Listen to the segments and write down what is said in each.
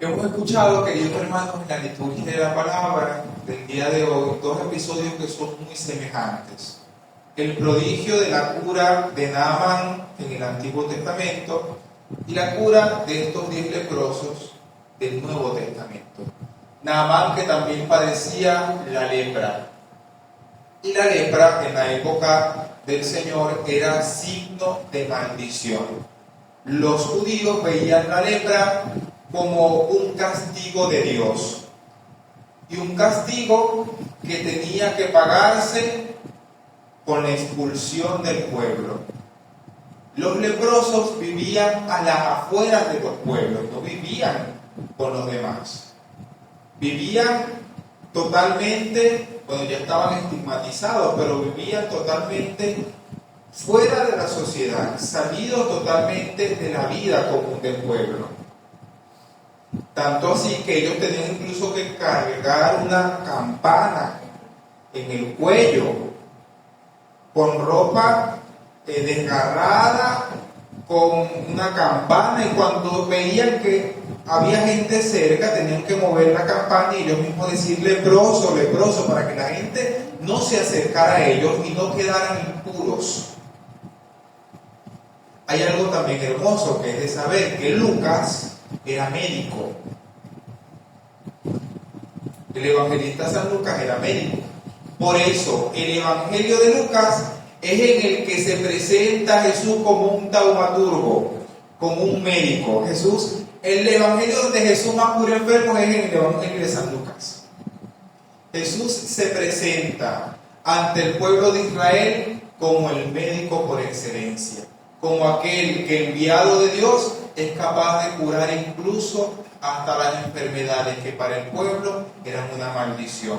Hemos escuchado, queridos hermanos, en la liturgia de la palabra del día de hoy, dos episodios que son muy semejantes. El prodigio de la cura de Naamán en el Antiguo Testamento y la cura de estos 10 leprosos del Nuevo Testamento. Naamán, que también padecía la lepra. Y la lepra en la época del Señor era signo de maldición. Los judíos veían la lepra como un castigo de Dios, y un castigo que tenía que pagarse con la expulsión del pueblo. Los leprosos vivían a las afueras de los pueblos, no vivían con los demás. Vivían totalmente, bueno, ya estaban estigmatizados, pero vivían totalmente fuera de la sociedad, salidos totalmente de la vida común del pueblo. Tanto así que ellos tenían incluso que cargar una campana en el cuello, con ropa desgarrada, con una campana, y cuando veían que había gente cerca tenían que mover la campana y ellos mismos decir leproso, leproso, para que la gente no se acercara a ellos y no quedaran impuros. Hay algo también hermoso, que es de saber que Lucas era médico. El evangelista San Lucas era médico. Por eso el evangelio de Lucas es en el que se presenta a Jesús como un taumaturgo, como un médico. El evangelio donde Jesús más cura enfermos es en el evangelio de San Lucas. Jesús se presenta ante el pueblo de Israel como el médico por excelencia, como aquel que, enviado de Dios, es capaz de curar incluso hasta las enfermedades que para el pueblo eran una maldición.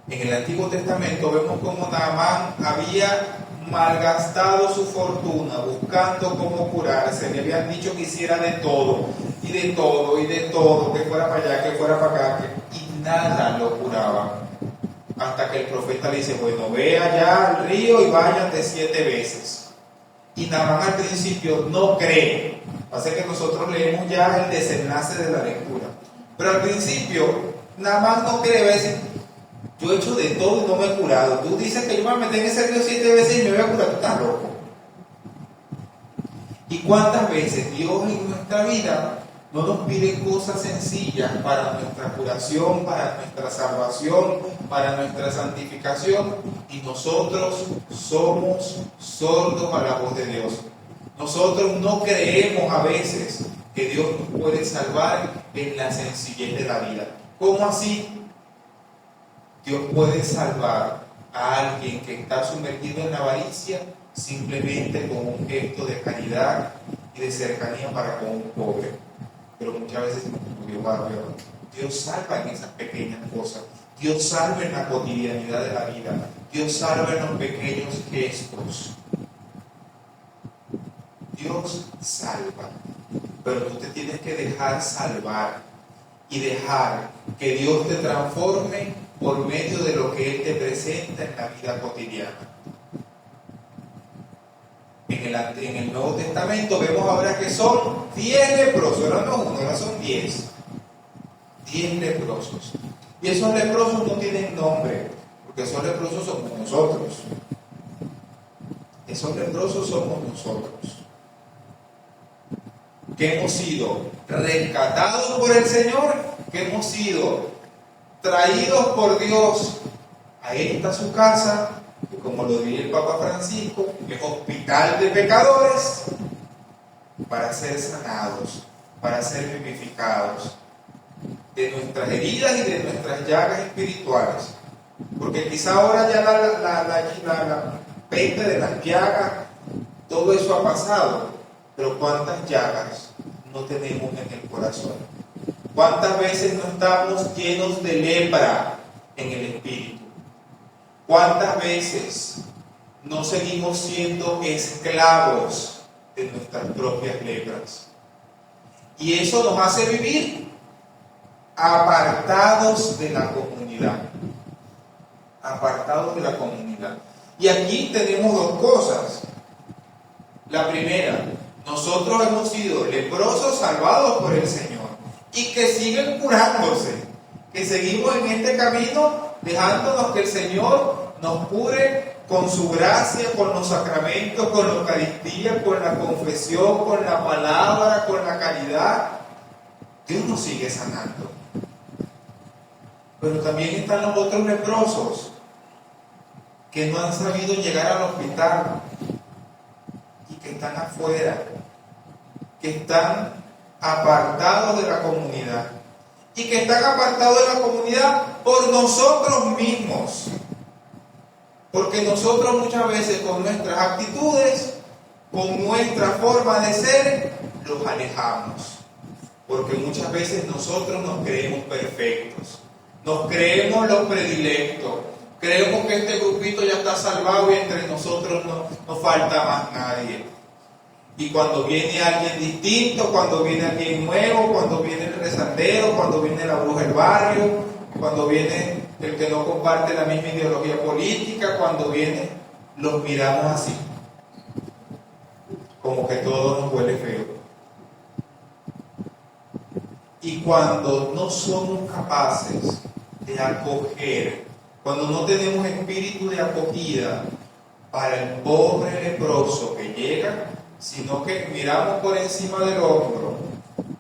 En el Antiguo Testamento vemos cómo Naamán había malgastado su fortuna buscando cómo curarse. Le habían dicho que hiciera de todo, y de todo, y de todo, que fuera para allá, que fuera para acá, y nada lo curaba. Hasta que el profeta le dice, bueno, ve allá al río y báñate 7 veces. Y Naamán al principio no cree. Pasa que nosotros leemos ya el desenlace de la lectura. Pero al principio, Naamán no cree, va a decir, yo he hecho de todo y no me he curado. Tú dices que yo me metí en ese río 7 veces y me voy a curar. Tú estás loco. ¿Y cuántas veces Dios en nuestra vida no nos pide cosas sencillas para nuestra curación, para nuestra salvación, para nuestra santificación, y nosotros somos sordos a la voz de Dios? Nosotros no creemos a veces que Dios nos puede salvar en la sencillez de la vida. ¿Cómo así? Dios puede salvar a alguien que está sumergido en la avaricia simplemente con un gesto de caridad y de cercanía para con un pobre. Pero muchas veces Dios salva en esas pequeñas cosas. Dios salva en la cotidianidad de la vida. Dios salva en los pequeños gestos. Dios salva, pero tú te tienes que dejar salvar y dejar que Dios te transforme por medio de lo que Él te presenta en la vida cotidiana. En el Nuevo Testamento vemos ahora que son 10 leprosos, ahora no uno, ahora son 10. 10 leprosos. Y esos leprosos no tienen nombre, porque esos leprosos somos nosotros. Esos leprosos somos nosotros, que hemos sido rescatados por el Señor, que hemos sido traídos por Dios a esta su casa, que como lo diría el Papa Francisco, es hospital de pecadores, para ser sanados, para ser vivificados de nuestras heridas y de nuestras llagas espirituales. Porque quizá ahora ya la peste de las llagas, todo eso ha pasado, pero ¿cuántas llagas no tenemos en el corazón? ¿Cuántas veces no estamos llenos de lepra en el espíritu? ¿Cuántas veces no seguimos siendo esclavos de nuestras propias lepras? Y eso nos hace vivir apartados de la comunidad. Apartados de la comunidad. Y aquí tenemos dos cosas. La primera, nosotros hemos sido leprosos salvados por el Señor. y que siguen curándose, que seguimos en este camino dejándonos que el Señor nos cure con su gracia, con los sacramentos, con la Eucaristía, con la confesión, con la palabra, con la caridad. Dios nos sigue sanando. Pero también están los otros leprosos que no han sabido llegar al hospital y que están afuera, que están apartados de la comunidad y que están apartados de la comunidad por nosotros mismos, porque nosotros muchas veces con nuestras actitudes, con nuestra forma de ser, los alejamos, porque muchas veces nosotros nos creemos perfectos, nos creemos los predilectos, creemos que este grupito ya está salvado y entre nosotros no falta más nadie. Y cuando viene alguien distinto, cuando viene alguien nuevo, cuando viene el rezandero, cuando viene la bruja del barrio, cuando viene el que no comparte la misma ideología política, cuando viene, los miramos así, como que todo nos huele feo. Y cuando no somos capaces de acoger, cuando no tenemos espíritu de acogida para el pobre leproso que llega, sino que miramos por encima del hombro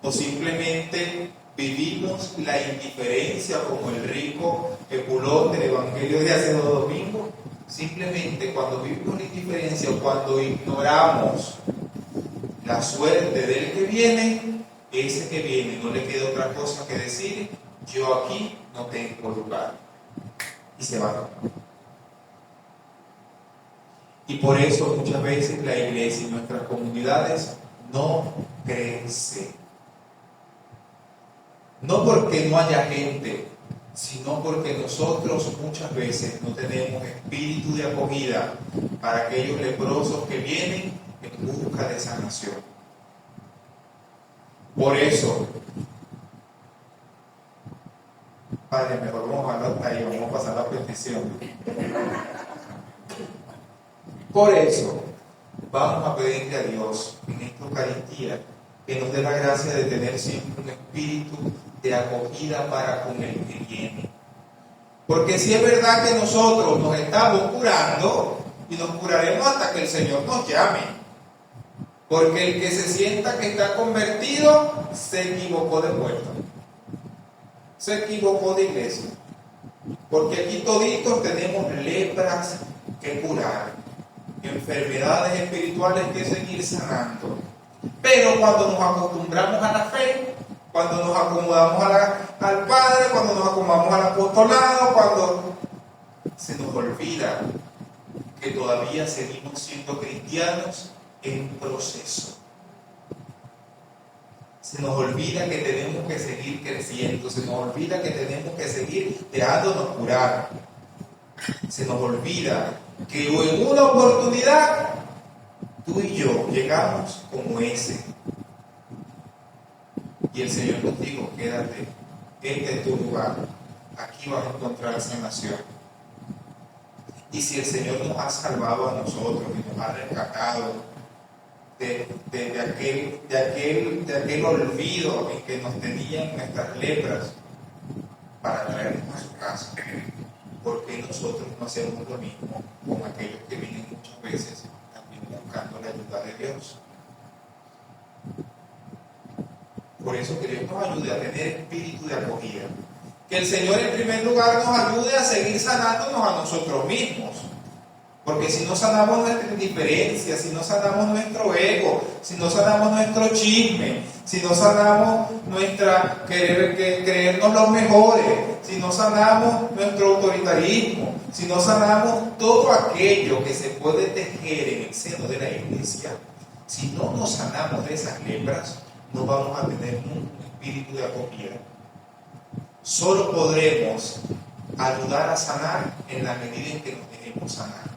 o simplemente vivimos la indiferencia como el rico epulón del Evangelio de hace 2 domingos, simplemente cuando vivimos la indiferencia o cuando ignoramos la suerte del que viene, ese que viene no le queda otra cosa que decir: yo aquí no tengo lugar, y se va. Y por eso muchas veces la iglesia y nuestras comunidades no crecen. No porque no haya gente, sino porque nosotros muchas veces no tenemos espíritu de acogida para aquellos leprosos que vienen en busca de sanación. Por eso, Padre, mejor vamos a hablar ahí, vamos a pasar la petición. Por eso, vamos a pedirle a Dios en esta Eucaristía que nos dé la gracia de tener siempre un espíritu de acogida para con el que viene. Porque si es verdad que nosotros nos estamos curando y nos curaremos hasta que el Señor nos llame. Porque el que se sienta que está convertido se equivocó de puerta, se equivocó de iglesia. Porque aquí toditos tenemos lepras que curar, enfermedades espirituales que seguir sanando. Pero cuando nos acostumbramos a la fe, cuando nos acomodamos al Padre, cuando nos acomodamos al apostolado, cuando se nos olvida que todavía seguimos siendo cristianos en proceso. Se nos olvida que tenemos que seguir creciendo, se nos olvida que tenemos que seguir dejándonos curar. Se nos olvida que en una oportunidad tú y yo llegamos como ese. Y el Señor nos dijo: quédate, este es tu lugar, aquí vas a encontrar sanación. Y si el Señor nos ha salvado a nosotros y nos ha rescatado de aquel olvido en que nos tenían nuestras lepras para traernos a su casa, ¿por qué nosotros no hacemos lo mismo con aquellos que vienen muchas veces también buscando la ayuda de Dios? Por eso que Dios nos ayude a tener espíritu de acogida. Que el Señor en primer lugar nos ayude a seguir sanándonos a nosotros mismos. Porque si no sanamos nuestra indiferencia, si no sanamos nuestro ego, si no sanamos nuestro chisme, si no sanamos nuestra creernos los mejores, si no sanamos nuestro autoritarismo, si no sanamos todo aquello que se puede tejer en el seno de la iglesia, si no nos sanamos de esas lepras, no vamos a tener un espíritu de acogida. Solo podremos ayudar a sanar en la medida en que nos dejemos sanar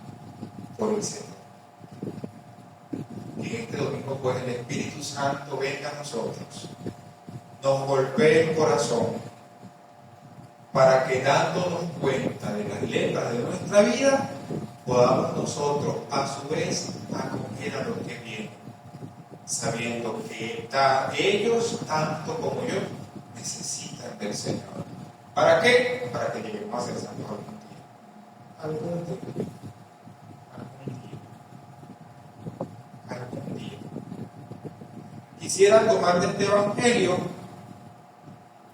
por el Señor. Y en este domingo, pues, el Espíritu Santo venga a nosotros, nos golpee el corazón, para que, dándonos cuenta de las lepras de nuestra vida, podamos nosotros a su vez acoger a los que vienen, sabiendo que ellos, tanto como yo, del Señor. ¿Para qué? Para que lleguemos a ser santos algún día. Algún día. Algún día. Quisiera tomar de este evangelio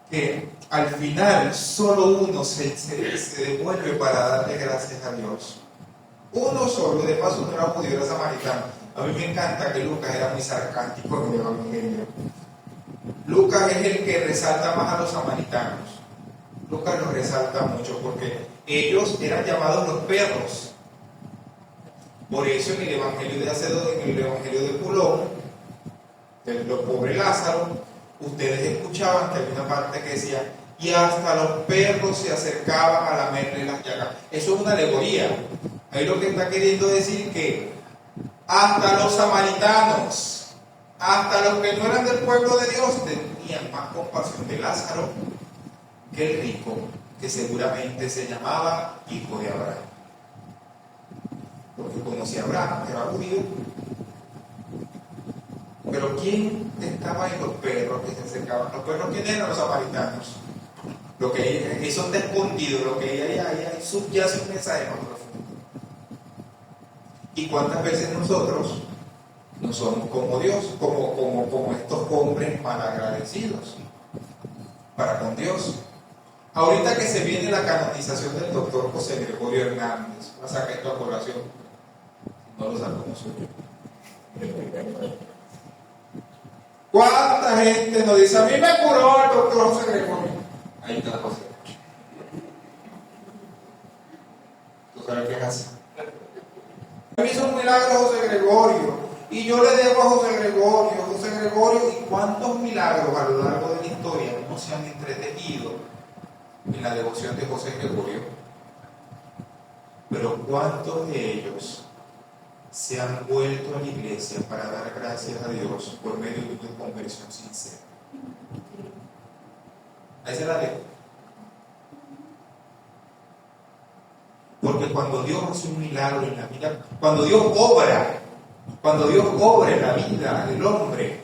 que al final solo uno se devuelve para darle gracias a Dios. Uno solo, de paso no era judío, era samaritano. A mí me encanta que Lucas era muy sarcástico en el evangelio. Lucas es el que resalta más a los samaritanos. Lucas los resalta mucho porque ellos eran llamados los perros. Por eso en el evangelio de Pulón, del pobre Lázaro, ustedes escuchaban que había una parte que decía: y hasta los perros se acercaban a lamerle las llagas. Eso es una alegoría. Ahí lo que está queriendo decir que hasta los samaritanos, hasta los que no eran del pueblo de Dios, tenían más compasión de Lázaro que el rico, que seguramente se llamaba hijo de Abraham. Porque conocía a Abraham, era judío. Pero ¿quién estaba en los perros que se acercaban? ¿Los perros quiénes eran? Los samaritanos. Lo que eso está escondido, lo que hay subyace un mensaje más profundo. ¿Y cuántas veces nosotros no somos como Dios, como estos hombres malagradecidos para con Dios? Ahorita que se viene la canonización del doctor José Gregorio Hernández, voy a sacar esto a colación, no lo saco como soy yo. ¿Cuánta gente nos dice: a mí me curó el doctor José Gregorio? Ahí está José. ¿Tú sabes qué hace? Me hizo un milagro José Gregorio y yo le debo a José Gregorio, ¿y cuántos milagros a lo largo de la historia no se han entretejido en la devoción de José Gregorio? Pero ¿cuántos de ellos se han vuelto a la iglesia para dar gracias a Dios por medio de una conversión sincera? Ahí se la dejo. Porque cuando Dios hace un milagro en la vida, cuando Dios obra en la vida del hombre,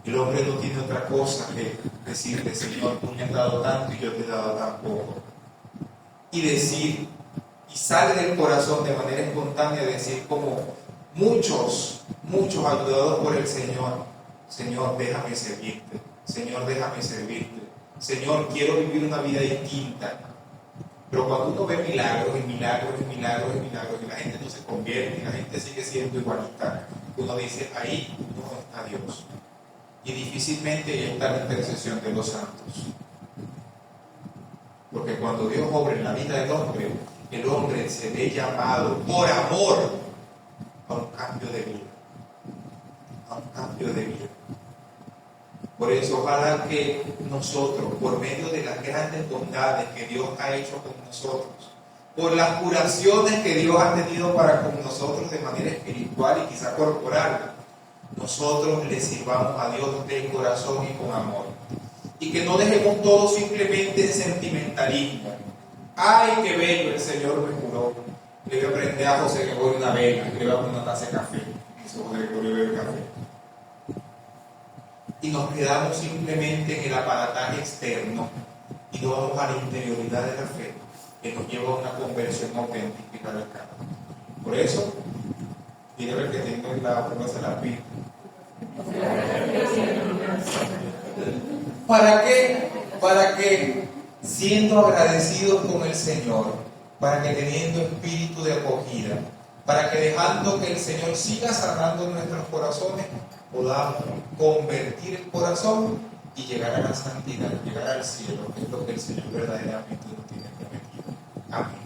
el hombre no tiene otra cosa que decirle: Señor, tú me has dado tanto y yo te he dado tan poco. Y decir, y sale del corazón de manera espontánea decir, como muchos ayudados por el Señor: Señor, déjame servirte. Señor, déjame servirte. Señor, quiero vivir una vida distinta. Pero cuando uno ve milagros y la gente no se convierte y la gente sigue siendo igualita, uno dice: ahí no está Dios. Y difícilmente está la intercesión de los santos. Porque cuando Dios obra en la vida del hombre, el hombre se ve llamado por amor a un cambio de vida. A un cambio de vida. Por eso, ojalá que nosotros, por medio de las grandes bondades que Dios ha hecho con nosotros, por las curaciones que Dios ha tenido para con nosotros de manera espiritual y quizá corporal, nosotros le sirvamos a Dios de corazón y con amor. Y que no dejemos todo simplemente en sentimentalismo. ¡Ay, qué bello! El Señor me curó. Le voy a prender a José Gregorio una vela, le voy a poner una taza de café. Dice José Gregorio bebe café. Y nos quedamos simplemente en el aparataje externo y no vamos a la interioridad de la fe que nos lleva a una conversión auténtica y radical. Por eso, mire el que tengo en la prueba se la pido. ¿Para qué? Para que, siendo agradecidos con el Señor, para que teniendo espíritu de acogida, para que dejando que el Señor siga sanando nuestros corazones, podamos convertir el corazón y llegar a la santidad, llegar al cielo, que es lo que el Señor verdaderamente nos tiene prometido. Amén.